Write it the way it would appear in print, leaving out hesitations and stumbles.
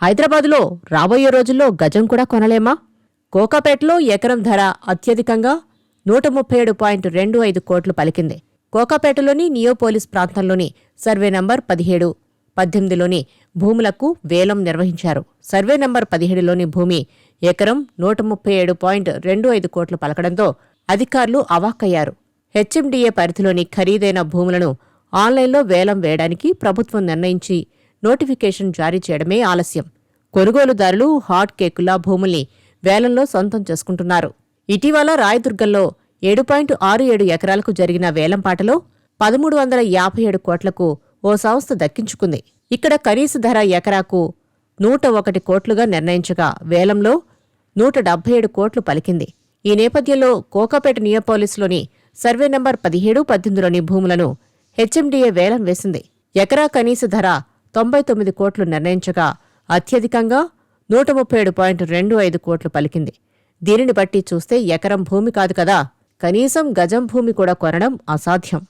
హైదరాబాదులో రాబోయే రోజుల్లో గజం కూడా కొనలేమా? కోకాపేటలో ఎకరం ధర అత్యధికంగా 137.25 కోట్లు పలికింది. కోకాపేటలోని నియోపోలిస్ ప్రాంతంలోని సర్వే నంబర్ 17, 18లోని భూములకు వేలం నిర్వహించారు. సర్వే నంబర్ 17లోని భూమి ఎకరం 137.25 కోట్లు పలకడంతో అధికారులు అవాక్కయ్యారు. హెచ్ఎండిఏ పరిధిలోని ఖరీదైన భూములను ఆన్లైన్లో వేలం వేయడానికి ప్రభుత్వం నిర్ణయించి నోటిఫికేషన్ జారీ చేయడమే ఆలస్యం. కొనుగోలుదారులు హాట్ కేకులా భూముల్ని వేలంలో సొంతం చేసుకుంటున్నారు. ఇటీవల రాయదుర్గంలో 7.67 ఎకరాలకు జరిగిన వేలంపాటలో 1357 కోట్లకు ఓ సంస్థ దక్కించుకుంది. ఇక్కడ కనీస ధర ఎకరాకు 101 కోట్లుగా నిర్ణయించగా వేలంలో 177 కోట్లు పలికింది. ఈ నేపథ్యంలో కోకాపేట నియోపోలిస్లోని సర్వే నంబర్ 17, 18లోని భూములను హెచ్ఎండిఏ వేలం వేసింది. ఎకరా కనీస ధర 99 కోట్లు నిర్ణయించగా అత్యధికంగా 137.25 కోట్లు పలికింది. దీనిని బట్టి చూస్తే ఎకరం భూమి కాదు కదా, కనీసం గజం భూమి కూడా కొనడం అసాధ్యం.